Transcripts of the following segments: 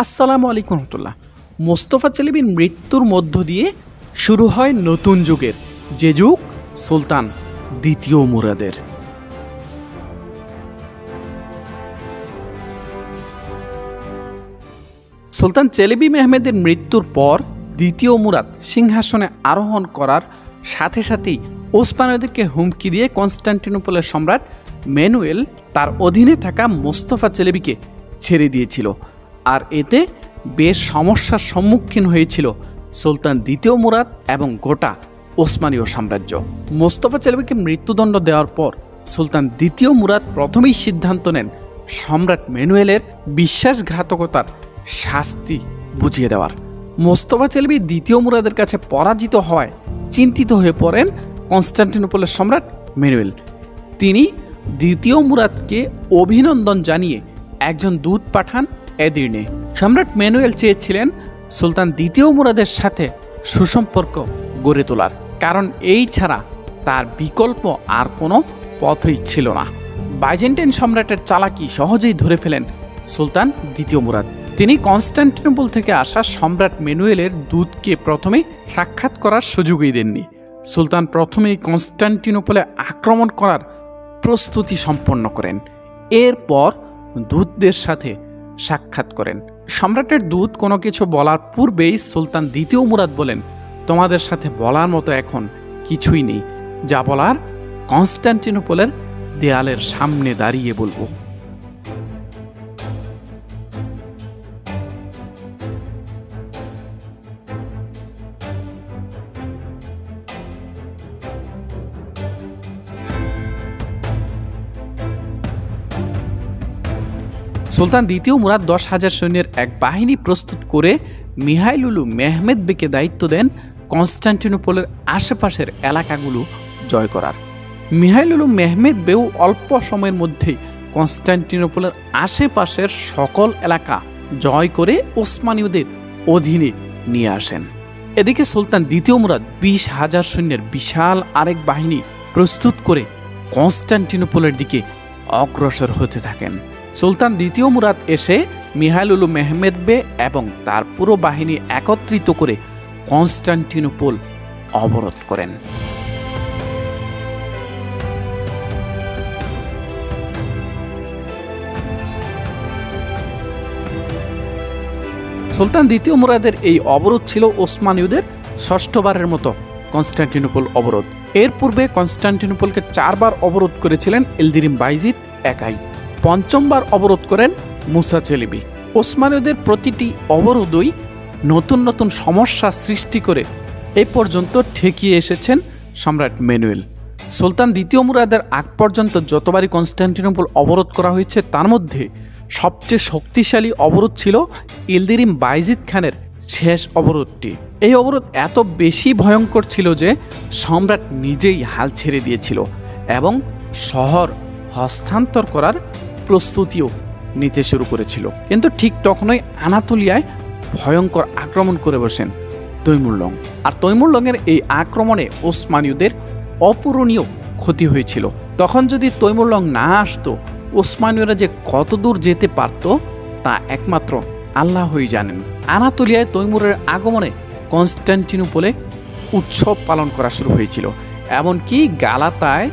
আসসালামু আলাইকুম রহমতুল্লাহ। মোস্তফা চেলেবির মৃত্যুর মধ্য দিয়ে শুরু হয় নতুন যুগের, যে যুগ সুলতান দ্বিতীয় মুরাদের। সুলতান চেলেবি মেহমেদের মৃত্যুর পর দ্বিতীয় মুরাদ সিংহাসনে আরোহণ করার সাথে সাথেই ওসমানীয়দেরকে হুমকি দিয়ে কনস্টান্টিনোপলের সম্রাট ম্যানুয়েল তার অধীনে থাকা মোস্তফা চেলেবিকে ছেড়ে দিয়েছিল, আর এতে বেশ সমস্যার সম্মুখীন হয়েছিল সুলতান দ্বিতীয় মুরাদ এবং গোটা ওসমানীয় সাম্রাজ্য। মোস্তফা চেলেবিকে মৃত্যুদণ্ড দেওয়ার পর সুলতান দ্বিতীয় মুরাদ প্রথমেই সিদ্ধান্ত নেন সম্রাট ম্যানুয়েলের বিশ্বাসঘাতকতার শাস্তি বুঝিয়ে দেওয়ার। মোস্তফা চেলেবি দ্বিতীয় মুরাদের কাছে পরাজিত হওয়ায় চিন্তিত হয়ে পড়েন কনস্টান্টিনোপলের সম্রাট ম্যানুয়েল। তিনি দ্বিতীয় মুরাদকে অভিনন্দন জানিয়ে একজন দূত পাঠান এদির্নে। সম্রাট ম্যানুয়েল চেয়েছিলেন সুলতান দ্বিতীয় মুরাদের সাথে সুসম্পর্ক গড়ে তোলার, কারণ এই ছাড়া তার বিকল্প আর কোনো পথই ছিল না। বাইজেন্টাইন সম্রাটের চালাকি সহজেই ধরে ফেলেন সুলতান দ্বিতীয় মুরাদ। তিনি কনস্টান্টিনোপল থেকে আসা সম্রাট ম্যানুয়েলের দূতকে প্রথমে সাক্ষাৎ করার সুযোগই দেননি। সুলতান প্রথমেই কনস্টান্টিনোপলে আক্রমণ করার প্রস্তুতি সম্পন্ন করেন। এরপর দূতদের সাথে সাক্ষাৎ করেন। সম্রাটের দূত কোনো কিছু বলার পূর্বেই সুলতান দ্বিতীয় মুরাদ বলেন, তোমাদের সাথে বলার মতো এখন কিছুই নেই, যা বলার কনস্টান্টিনোপলের দেয়ালের সামনে দাঁড়িয়ে বলবো। সুলতান দ্বিতীয় মুরাদ 10,000 সৈন্যের এক বাহিনী প্রস্তুত করে মিহাইলুলু মেহমেদ বেকে দায়িত্ব দেন কনস্টান্টিনোপলের আশেপাশের এলাকাগুলো জয় করার। মিহাইলুলু মেহমেদ বেও অল্প সময়ের মধ্যেই কনস্টান্টিনোপলের আশেপাশের সকল এলাকা জয় করে ওসমানীয়দের অধীনে নিয়ে আসেন। এদিকে সুলতান দ্বিতীয় মুরাদ 20,000 সৈন্যের বিশাল আরেক বাহিনী প্রস্তুত করে কনস্টান্টিনোপলের দিকে অগ্রসর হতে থাকেন। সুলতান দ্বিতীয় মুরাদ এসে মিহাইলুলু মেহমেদ বে এবং তার পুরো বাহিনী একত্রিত করে কনস্টান্টিনোপল অবরোধ করেন। সুলতান দ্বিতীয় মুরাদের এই অবরোধ ছিল ওসমানীয়দের ষষ্ঠবারের মতো কনস্টান্টিনোপল অবরোধ। এর পূর্বে কনস্টান্টিনোপলকে 4 বার অবরোধ করেছিলেন ইলদিরিম বাইজিদ একাই। পঞ্চমবার অবরোধ করেন মুসা চেলেবি। ওসমানীয়দের প্রতিটি অবরোধই নতুন নতুন সমস্যা সৃষ্টি করে এ পর্যন্ত ঠেকিয়ে এসেছেন সম্রাট ম্যানুয়েল। সুলতান দ্বিতীয় মুরাদের আগ পর্যন্ত যতবারই কনস্টান্টিনোপল অবরোধ করা হয়েছে তার মধ্যে সবচেয়ে শক্তিশালী অবরোধ ছিল ইলদিরিম বাইজিদ খানের শেষ অবরোধটি। এই অবরোধ এত বেশি ভয়ঙ্কর ছিল যে সম্রাট নিজেই হাল ছেড়ে দিয়েছিল এবং শহর হস্তান্তর করার প্রস্তুতিও নিতে শুরু করেছিল। কিন্তু ঠিক তখনই আনাতোলিয়ায় ভয়ঙ্কর আক্রমণ করে বসেন তৈমুরলং। আর তৈমুরলংয়ের এই আক্রমণে ওসমানীয়দের অপূরণীয় ক্ষতি হয়েছিল। তখন যদি তৈমুরলং না আসতো, ওসমানীয়রা যে কতদূর যেতে পারত তা একমাত্র আল্লাহই জানেন। আনাতোলিয়ায় তৈমুরের আগমনে কনস্টান্টিনোপলে উৎসব পালন করা শুরু হয়েছিল। এমনকি গালাতায়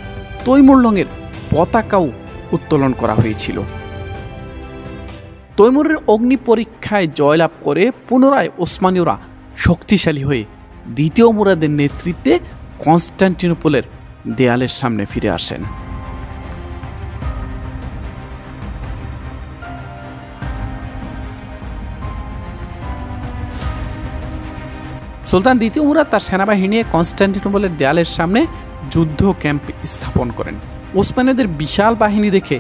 তৈমুরলংয়ের পতাকাও উত্তোলন করা হয়েছিল। তৈমুরের অগ্নি পরীক্ষায় জয়লাভ করে পুনরায় ওসমানীয়রা শক্তিশালী হয়ে দ্বিতীয় মুরাদের নেতৃত্বে কনস্টান্টিনোপলের দেয়ালের সামনে ফিরে আসেন। সুলতান দ্বিতীয় মুরাদ তার সেনাবাহিনী নিয়ে কনস্টান্টিনোপলের দেয়ালের সামনে যুদ্ধ ক্যাম্প স্থাপন করেন। ওসমানীয়দের বিশাল বাহিনী দেখে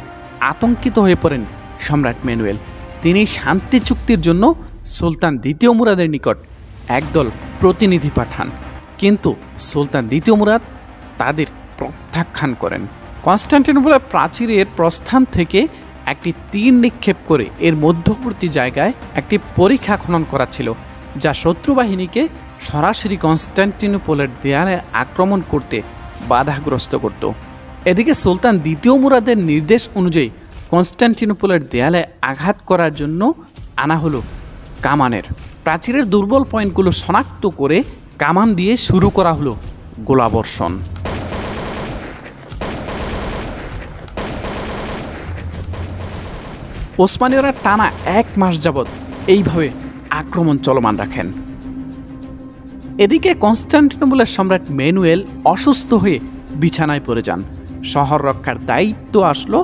আতঙ্কিত হয়ে পড়েন সম্রাট ম্যানুয়েল। তিনি শান্তি চুক্তির জন্য সুলতান দ্বিতীয় মুরাদের নিকট একদল প্রতিনিধি পাঠান, কিন্তু সুলতান দ্বিতীয় মুরাদ তাদের প্রত্যাখ্যান করেন। কনস্টান্টিনোপলের প্রাচীরের প্রস্থান থেকে একটি তীর নিক্ষেপ করে এর মধ্যবর্তী জায়গায় একটি পরিখা খনন করা ছিল, যা শত্রু বাহিনীকে সরাসরি কনস্টান্টিনোপলের দেয়ালে আক্রমণ করতে বাধাগ্রস্ত করত। এদিকে সুলতান দ্বিতীয় মুরাদের নির্দেশ অনুযায়ী কনস্টান্টিনোপলের দেয়ালে আঘাত করার জন্য আনা হলো কামানের। প্রাচীরের দুর্বল পয়েন্টগুলো শনাক্ত করে কামান দিয়ে শুরু করা হলো গোলাবর্ষণ। ওসমানীয়রা টানা 1 মাস যাবৎ এইভাবে আক্রমণ চলমান রাখেন। এদিকে কনস্টান্টিনোপলের সম্রাট ম্যানুয়েল অসুস্থ হয়ে বিছানায় পড়ে যান। শহর রক্ষার দায়িত্ব আসলো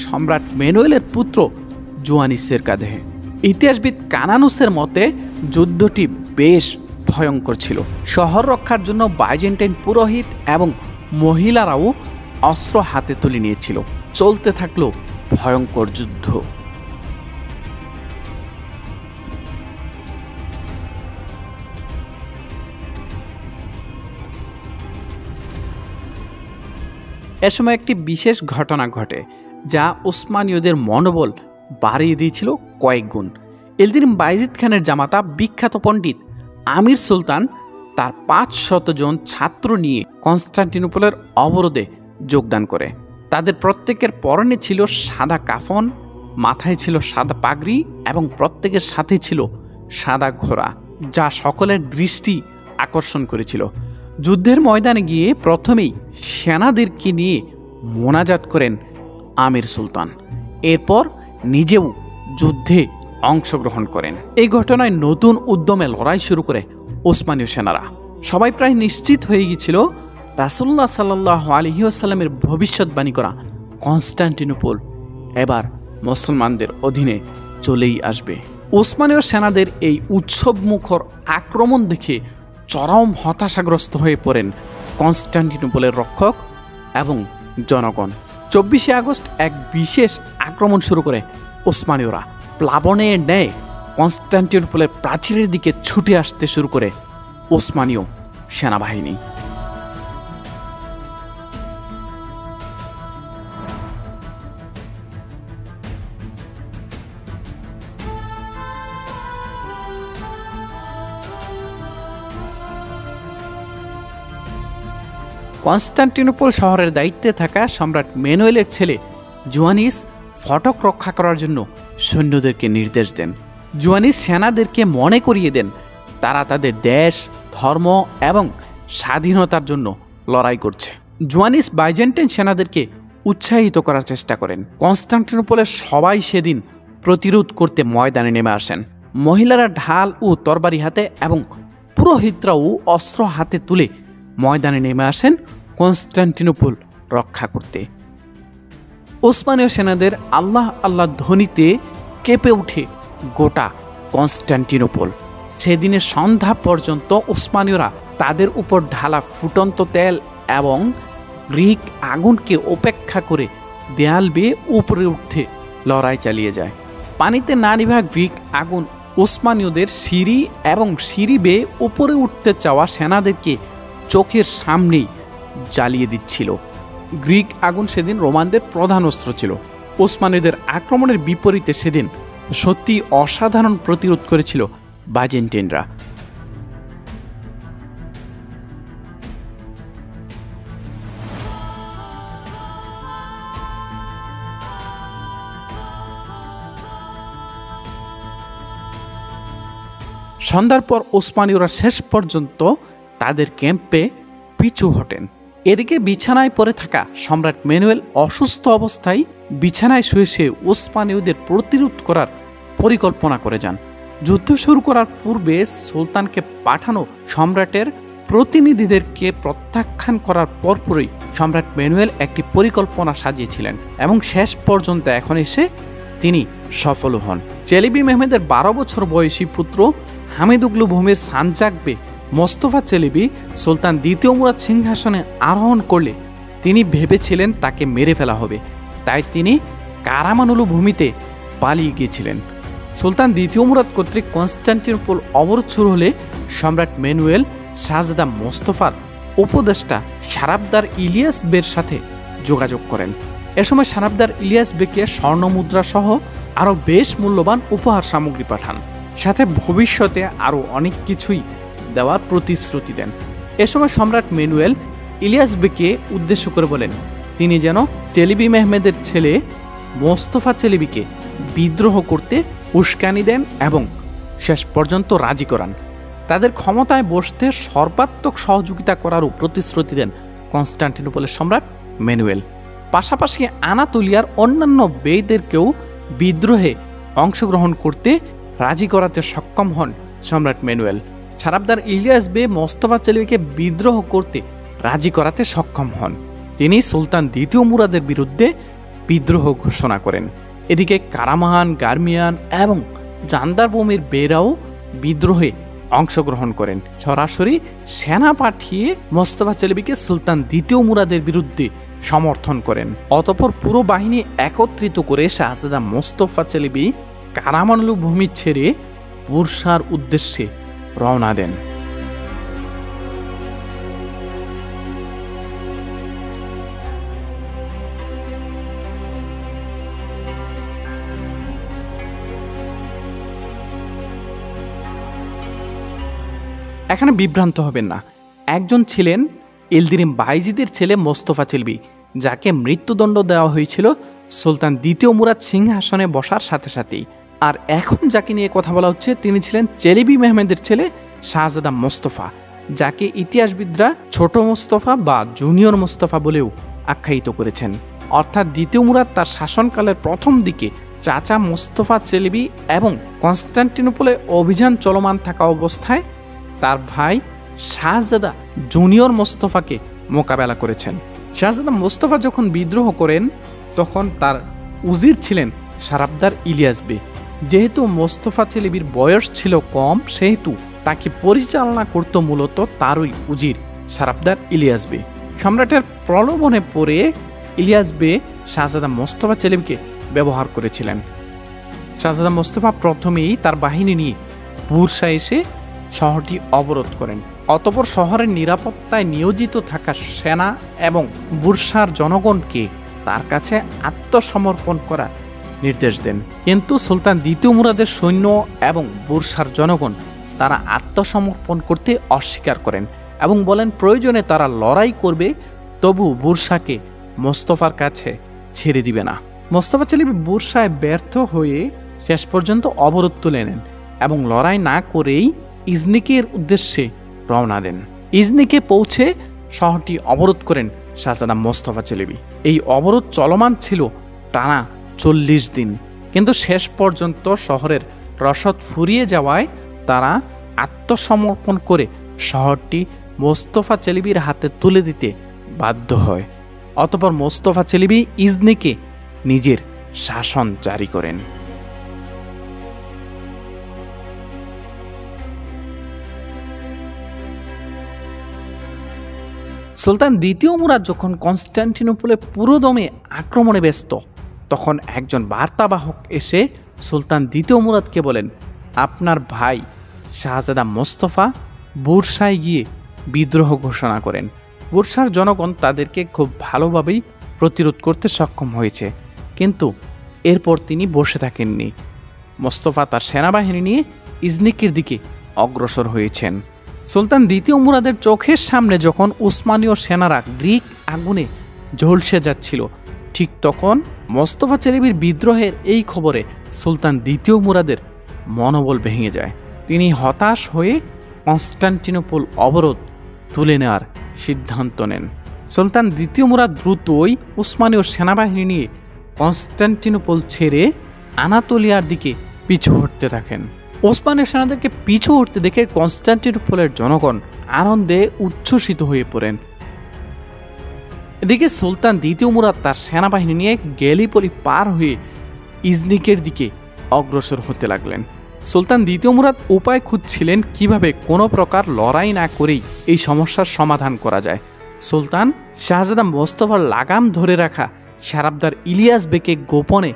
সম্রাট ম্যানুয়েলের পুত্র জুয়ানিসের কাঁধে। ইতিহাসবিদ কানানুসের মতে যুদ্ধটি বেশ ভয়ঙ্কর ছিল। শহর রক্ষার জন্য বাইজেন্টাইন পুরোহিত এবং মহিলারাও অস্ত্র হাতে তুলে নিয়েছিল। চলতে থাকলো ভয়ঙ্কর যুদ্ধ। এ সময় একটি বিশেষ ঘটনা ঘটে যা ওসমানীয়দের মনোবল বাড়িয়ে দিয়েছিল কয়েক গুণ। ইলদিরিম বায়েজিদ খানের জামাতা বিখ্যাত পণ্ডিত আমির সুলতান তার 500 জন ছাত্র নিয়ে কনস্টান্টিনোপলের অবরোধে যোগদান করে। তাদের প্রত্যেকের পরনে ছিল সাদা কাফন, মাথায় ছিল সাদা পাগড়ি এবং প্রত্যেকের সাথে ছিল সাদা ঘোড়া, যা সকলের দৃষ্টি আকর্ষণ করেছিল। যুদ্ধের ময়দানে গিয়ে প্রথমেই সেনাদেরকে নিয়ে মোনাজাত করেন আমির সুলতান। এরপর নিজেও যুদ্ধে অংশগ্রহণ করেন। এই ঘটনায় নতুন উদ্যমে লড়াই শুরু করে ওসমানীয় সেনারা। সবাই প্রায় নিশ্চিত হয়ে গিয়েছিল রাসূলুল্লাহ সাল্লাল্লাহু আলাইহি ওয়াসাল্লামের ভবিষ্যৎবাণী করা কনস্টান্টিনোপল এবার মুসলমানদের অধীনে চলেই আসবে। ওসমানীয় সেনাদের এই উৎসবমুখর আক্রমণ দেখে চরম হতাশাগ্রস্ত হয়ে পড়েন কনস্টান্টিনোপলের রক্ষক এবং জনগণ। 24 আগস্ট এক বিশেষ আক্রমণ শুরু করে ওসমানীয়রা। প্লাবনের ন্যায় কনস্টান্টিনোপলের প্রাচীরের দিকে ছুটে আসতে শুরু করে ওসমানীয় সেনাবাহিনী। কনস্টান্টিনোপল শহরের দায়িত্বে থাকা সম্রাট ম্যানুয়েলের ছেলে জুয়ানিস ফটক রক্ষা করার জন্য সৈন্যদেরকে নির্দেশ দেন। জুয়ানিস সেনাদেরকে মনে করিয়ে দেন তারা তাদের দেশ, ধর্ম এবং স্বাধীনতার জন্য লড়াই করছে। জুয়ানিস বাইজেন্টাইন সেনাদেরকে উৎসাহিত করার চেষ্টা করেন। কনস্টান্টিনোপলের সবাই সেদিন প্রতিরোধ করতে ময়দানে নেমে আসেন। মহিলারা ঢাল ও তরবারি হাতে এবং পুরোহিতরাও অস্ত্র হাতে তুলে ময়দানে নেমে আসেন কনস্টান্টিনোপল রক্ষা করতে। ওসমানীয় সেনাদের আল্লাহ আল্লাহ ধ্বনিতে কেঁপে ওঠে গোটা কনস্টান্টিনোপল। সেদিনের সন্ধ্যা পর্যন্ত ওসমানীয়রা তাদের উপর ঢালা ফুটন্ত তেল এবং গ্রিক আগুনকে উপেক্ষা করে দেয়াল বেয়ে উপরে উঠতে লড়াই চালিয়ে যায়। পানিতে না নিভা গ্রিক আগুন ওসমানীয়দের সিঁড়ি এবং সিঁড়ি বেয়ে উপরে উঠতে চাওয়া সেনাদেরকে চোখের সামনেই জ্বালিয়ে দিচ্ছিল। গ্রিক আগুন সেদিন রোমানদের প্রধান অস্ত্র ছিল। ওসমানীয়দের আক্রমণের বিপরীতে সেদিন সত্যি অসাধারণ প্রতিরোধ করেছিল বাইজেন্টাইনরা। সন্ধ্যার পর ওসমানীয়রা শেষ পর্যন্ত তাদের ক্যাম্পে পিছু হটেন। এদিকে বিছানায় পড়ে থাকা সম্রাট ম্যানুয়েল অসুস্থ অবস্থায় বিছানায় শুয়ে শুয়ে ওসমানীয়দের প্রতিরোধ করার পরিকল্পনা করে যান। যুদ্ধ শুরু করার পূর্বে সুলতানকে পাঠানো সম্রাটের প্রতিনিধিদেরকে প্রত্যাখ্যান করার পরপরই সম্রাট ম্যানুয়েল একটি পরিকল্পনা সাজিয়েছিলেন এবং শেষ পর্যন্ত এখন এসে তিনি সফল হন। চেলেবি মেহমেদের 12 বছর বয়সী পুত্র হামিদুগলু ভূমির সানজাকবে মোস্তফা চেলেবি সুলতান দ্বিতীয় মুরাদ সিংহাসনে আরোহণ করলে তিনি ভেবেছিলেন তাকে মেরে ফেলা হবে, তাই তিনি কারামানুলু ভূমিতে পালিয়ে গিয়েছিলেন। সুলতান দ্বিতীয় মুরাদ কর্তৃক কনস্টান্টিনোপল অবরোধ শুরু হলে সম্রাট ম্যানুয়েল শাহজাদা মোস্তফার উপদেষ্টা সারাবদার ইলিয়াস বের সাথে যোগাযোগ করেন। এ সময় সারাবদার ইলিয়াস বেকে স্বর্ণমুদ্রা সহ আরও বেশ মূল্যবান উপহার সামগ্রী পাঠান, সাথে ভবিষ্যতে আরও অনেক কিছুই দেওয়ার প্রতিশ্রুতি দেন। এ সময় সম্রাট ম্যানুয়েল ইলিয়াস বেকে উদ্দেশ্য করে বলেন তিনি যেন চেলেবি মেহমেদের ছেলে মোস্তফা চেলেবিকে বিদ্রোহ করতে উস্কানি দেন এবং শেষ পর্যন্ত রাজি করান। তাদের ক্ষমতায় বসতে সর্বাত্মক সহযোগিতা করারও প্রতিশ্রুতি দেন কনস্টান্টিনোপলের সম্রাট ম্যানুয়েল। পাশাপাশি আনাতোলিয়ার অন্যান্য বেদেরকেও বিদ্রোহে অংশগ্রহণ করতে রাজি করাতে সক্ষম হন সম্রাট ম্যানুয়েল। সারাবদার ইলিয়াস বে মোস্তফা চেলেবিকে বিদ্রোহ করতে রাজি করাতে সক্ষম হন। তিনি সুলতান দ্বিতীয় মুরাদের বিরুদ্ধে বিদ্রোহ ঘোষণা করেন। এদিকে কারামান, গার্মিয়ান এবং জান্দারবমির বেরাও বিদ্রোহে অংশগ্রহণ করেন। সরাসরি সেনা পাঠিয়ে মোস্তফা চেলেবিকে সুলতান দ্বিতীয় মুরাদের বিরুদ্ধে সমর্থন করেন। অতঃপর পুরো বাহিনী একত্রিত করে শাহজাদা মোস্তফা চেলেবি কারামানলু ভূমি ছেড়ে বুরসার উদ্দেশ্যে রওনা দেন। এখানে বিভ্রান্ত হবেন না, একজন ছিলেন ইলদিরিম বাইজিদের ছেলে মোস্তফা চেলেবি, যাকে মৃত্যুদণ্ড দেওয়া হয়েছিল সুলতান দ্বিতীয় মুরাদ সিংহাসনে বসার সাথে সাথেই। আর এখন যাকে নিয়ে কথা বলা হচ্ছে তিনি ছিলেন চেলেবি মেহমেদের ছেলে শাহজাদা মোস্তফা, যাকে ইতিহাসবিদরা ছোট মোস্তফা বা জুনিয়র মোস্তফা বলেও আখ্যায়িত করেছেন। অর্থাৎ দ্বিতীয় মুরাদ তার শাসনকালের প্রথম দিকে চাচা মোস্তফা চেলেবি এবং কনস্টান্টিনোপলে অভিযান চলমান থাকা অবস্থায় তার ভাই শাহজাদা জুনিয়র মোস্তফাকে মোকাবেলা করেছেন। শাহজাদা মোস্তফা যখন বিদ্রোহ করেন তখন তার উজির ছিলেন সারাবদার ইলিয়াস বে। যেহেতু মোস্তফা চেলেবির বয়স ছিল কম, সেহেতু তাকে পরিচালনা করত মূলত তারই উজির সারাবদার ইলিয়াস বে। সম্রাটের প্রলোভনে পড়ে ইলিয়াস বে শাহজাদা মোস্তফা চেলেবিকে ব্যবহার করেছিলেন। শাহজাদা মোস্তফা প্রথমেই তার বাহিনী নিয়ে বুরসা এসে শহরটি অবরোধ করেন। অতঃপর শহরের নিরাপত্তায় নিয়োজিত থাকা সেনা এবং বুরসার জনগণকে তার কাছে আত্মসমর্পণ করার নির্দেশ দেন। কিন্তু সুলতান দ্বিতীয় মুরাদের সৈন্য এবং বুরসার জনগণ তারা আত্মসমর্পণ করতে অস্বীকার করেন এবং বলেন প্রয়োজনে তারা লড়াই করবে, তবু বুরসাকে মোস্তফার কাছে ছেড়ে দিবে না। মোস্তফা চেলেবি বুরসায় ব্যর্থ হয়ে শেষ পর্যন্ত অবরোধ তুলে নেন এবং লড়াই না করেই ইজনিকের উদ্দেশ্যে রওনা দেন। ইজনিকে পৌঁছে শহরটি অবরোধ করেন শাহজাদা মোস্তফা চেলেবি। এই অবরোধ চলমান ছিল টানা 40 দিন, কিন্তু শেষ পর্যন্ত শহরের রসদ ফুরিয়ে যাওয়ায় তারা আত্মসমর্পণ করে শহরটি মোস্তফা চেলেবির হাতে তুলে দিতে বাধ্য হয়। অতঃপর মোস্তফা চেলেবি ইজনিকে নিজের শাসন জারি করেন। সুলতান দ্বিতীয় মুরাদ যখন কনস্টান্টিনোপলে পুরোদমে আক্রমণে ব্যস্ত, তখন একজন বার্তাবাহক এসে সুলতান দ্বিতীয় মুরাদকে বলেন, আপনার ভাই শাহজাদা মোস্তফা বুরসায় গিয়ে বিদ্রোহ ঘোষণা করেন। বুরসার জনগণ তাদেরকে খুব ভালোভাবেই প্রতিরোধ করতে সক্ষম হয়েছে, কিন্তু এরপর তিনি বসে থাকেননি। মোস্তফা তার সেনাবাহিনী নিয়ে ইজনিকের দিকে অগ্রসর হয়েছেন। সুলতান দ্বিতীয় মুরাদের চোখের সামনে যখন উসমানীয় সেনারা গ্রিক আগুনে ঝলসে যাচ্ছিল, ঠিক তখন মোস্তফা চেলেবির বিদ্রোহের এই খবরে সুলতান দ্বিতীয় মুরাদের মনোবল ভেঙে যায়। তিনি হতাশ হয়ে কনস্টান্টিনোপল অবরোধ তুলে নেওয়ার সিদ্ধান্ত নেন। সুলতান দ্বিতীয় মুরাদ দ্রুতই উসমানীয় সেনাবাহিনী নিয়ে কনস্টান্টিনোপল ছেড়ে আনাতোলিয়ার দিকে পিছু হটতে থাকেন। ওসমানীয় সেনাদেরকে পিছু হটতে দেখে কনস্টান্টিনোপলের জনগণ আনন্দে উচ্ছ্বসিত হয়ে পড়েন। এদিকে সুলতান দ্বিতীয় মুরাদ তার সেনাবাহিনী নিয়ে গ্যালিপলি পার হয়ে ইজনিকের দিকে অগ্রসর হতে লাগলেন। সুলতান দ্বিতীয় মুরাদ উপায় খুঁজছিলেন কিভাবে কোনো প্রকার লড়াই না করেই এই সমস্যার সমাধান করা যায়। সুলতান শাহজাদা মোস্তফার লাগাম ধরে রাখা সারাবদার ইলিয়াস বেকে গোপনে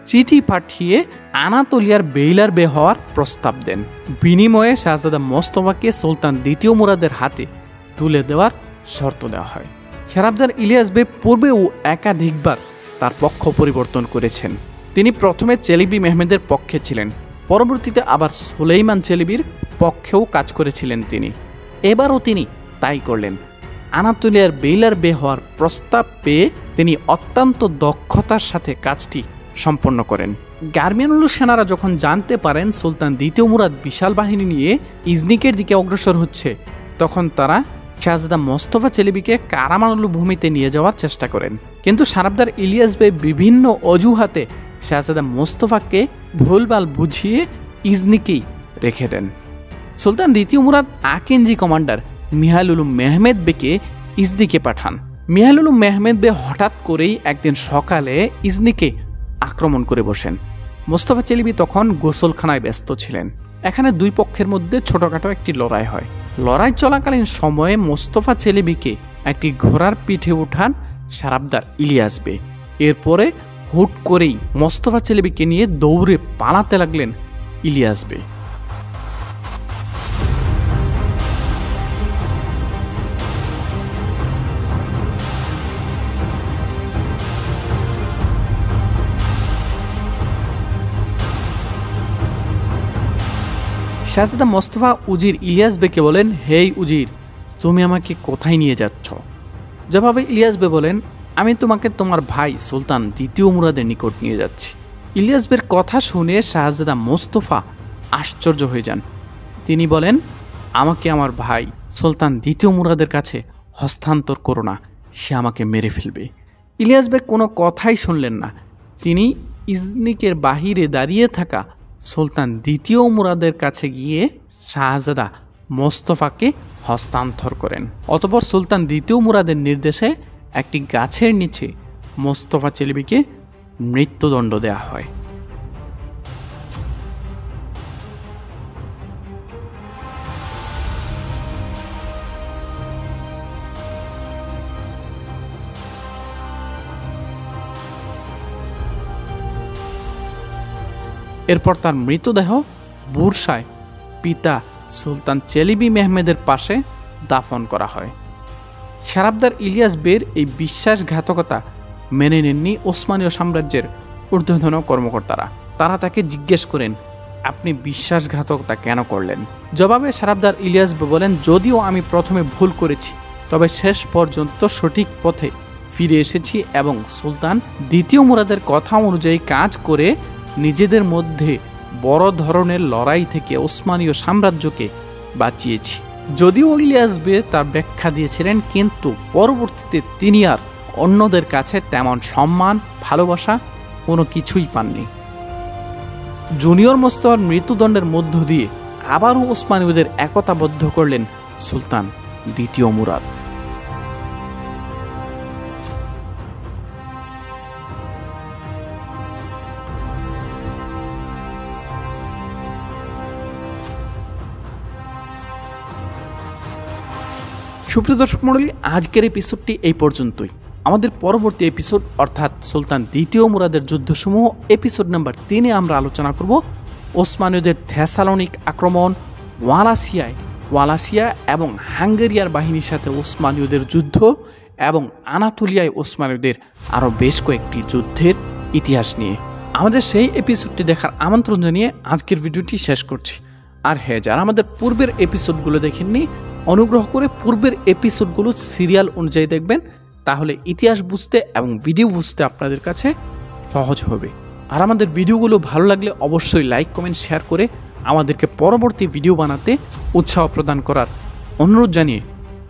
চিঠি পাঠিয়ে আনাতোলিয়ার বেইলার বে হওয়ার প্রস্তাব দেন। বিনিময়ে শাহজাদা মোস্তফাকে সুলতান দ্বিতীয় মুরাদের হাতে তুলে দেওয়ার শর্ত দেওয়া হয়। সারাবদার ইলিয়াস বে পূর্বেও একাধিকবার তার পক্ষ পরিবর্তন করেছেন। তিনি প্রথমে চেলেবি মেহমেদের পক্ষে ছিলেন, পরবর্তীতে আবার সুলেইমান চেলেবির পক্ষেও কাজ করেছিলেন তিনি। এবারও তিনি তাই করলেন। আনাতোলিয়ার বেইলার বে হওয়ার প্রস্তাব পেয়ে তিনি অত্যন্ত দক্ষতার সাথে কাজটি সম্পন্ন করেন। গার্মিয়ানুল সেনারা যখন জানতে পারেন সুলতান দ্বিতীয় মুরাদ বিশাল বাহিনী নিয়ে ইজনিকের দিকে অগ্রসর হচ্ছে, তখন তারা শাহজাদা মোস্তফা চেলেবিকে কারামানুল ভূমিতে নিয়ে যাওয়ার চেষ্টা করেন। কিন্তু সারাবদার ইলিয়াস বে বিভিন্ন অজুহাতে শাহজাদা মোস্তফাকে ভুলভাল বুঝিয়ে ইজনিকেই রেখে দেন। সুলতান দ্বিতীয় মুরাদ আকিনজি কমান্ডার মিহাইল মেহমেদ বেকে ইজনিকে পাঠান। মিহাইল মেহমেদ বে হঠাৎ করেই একদিন সকালে ইজনিকে আক্রমণ করে বসেন। মোস্তফা চেলেবি তখন গোসলখানায় ব্যস্ত ছিলেন। এখানে দুই পক্ষের মধ্যে ছোটখাটো একটি লড়াই হয়। লড়াই চলাকালীন সময়ে মোস্তফা চেলেবিকে একটি ঘোড়ার পিঠে উঠান সারাবদার ইলিয়াস বে। এরপরে হুট করেই মোস্তফা চেলেবিকে নিয়ে দৌড়ে পালাতে লাগলেন ইলিয়াস বে। শাহজাদা মোস্তফা উজির ইলিয়াস বেকে বলেন, হেই উজির, তুমি আমাকে কোথায় নিয়ে যাচ্ছ? জবাবে ইলিয়াস বে বলেন, আমি তোমাকে তোমার ভাই সুলতান দ্বিতীয় মুরাদের নিকট নিয়ে যাচ্ছি। ইলিয়াস বের কথা শুনে শাহজাদা মোস্তফা আশ্চর্য হয়ে যান। তিনি বলেন, আমাকে আমার ভাই সুলতান দ্বিতীয় মুরাদের কাছে হস্তান্তর করো না, সে আমাকে মেরে ফেলবে। ইলিয়াস বে কোনো কথাই শুনলেন না। তিনি ইজনিকের বাহিরে দাঁড়িয়ে থাকা সুলতান দ্বিতীয় মুরাদের কাছে গিয়ে শাহজাদা মোস্তফাকে হস্তান্তর করেন। অতঃপর সুলতান দ্বিতীয় মুরাদের নির্দেশে একটি গাছের নিচে মোস্তফা চেলেবিকে মৃত্যুদণ্ড দেওয়া হয়। এরপর তার মৃতদেহ বুরসায় পিতা সুলতান চেলেবি মেহমেদের পাশে দাফন করা হয়। সারাবদার ইলিয়াস বের এই বিশ্বাসঘাতকতা মেনে নেননি ওসমানীয় সাম্রাজ্যের ঊর্ধ্বতন কর্মকর্তারা। তারা তাকে জিজ্ঞেস করেন, আপনি বিশ্বাসঘাতকতা কেন করলেন? জবাবে সারাবদার ইলিয়াস বে বলেন, যদিও আমি প্রথমে ভুল করেছি, তবে শেষ পর্যন্ত সঠিক পথে ফিরে এসেছি এবং সুলতান দ্বিতীয় মুরাদের কথা অনুযায়ী কাজ করে নিজেদের মধ্যে বড় ধরনের লড়াই থেকে ওসমানীয় সাম্রাজ্যকে বাঁচিয়েছি। যদিও ইলিয়াস বে তার ব্যাখ্যা দিয়েছিলেন, কিন্তু পরবর্তীতে তিনি আর অন্যদের কাছে তেমন সম্মান, ভালোবাসা কোনো কিছুই পাননি। জুনিয়র মোস্তফার মৃত্যুদণ্ডের মধ্য দিয়ে আবারও ওসমানীয়দের একতাবদ্ধ করলেন সুলতান দ্বিতীয় মুরাদ। সুপ্রিয় দর্শক মণ্ডলী, আজকের এপিসোডটি এই পর্যন্তই। আমাদের পরবর্তী এপিসোড অর্থাৎ সুলতান দ্বিতীয় মুরাদের যুদ্ধসমূহ এপিসোড নাম্বার 3-এ আমরা আলোচনা করব ওসমানীয়দের থেসালনিক আক্রমণ, ওয়ালাসিয়া এবং হাঙ্গেরিয়ার বাহিনীর সাথে ওসমানীয়দের যুদ্ধ এবং আনাতোলিয়ায় ওসমানীয়দের আরও বেশ কয়েকটি যুদ্ধের ইতিহাস নিয়ে। আমাদের সেই এপিসোডটি দেখার আমন্ত্রণ জানিয়ে আজকের ভিডিওটি শেষ করছি। আর হ্যাঁ, যারা আমাদের পূর্বের এপিসোডগুলো দেখেননি, অনুগ্রহ করে পূর্বের এপিসোডগুলো সিরিয়াল অনুযায়ী দেখবেন, তাহলে ইতিহাস বুঝতে এবং ভিডিও বুঝতে আপনাদের কাছে সহজ হবে। আর আমাদের ভিডিওগুলো ভালো লাগলে অবশ্যই লাইক, কমেন্ট, শেয়ার করে আমাদেরকে পরবর্তী ভিডিও বানাতে উৎসাহ প্রদান করার অনুরোধ জানিয়ে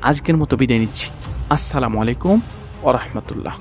আজকের মতো বিদায় নিচ্ছি। আসসালামু আলাইকুম ওয়া রাহমাতুল্লাহ।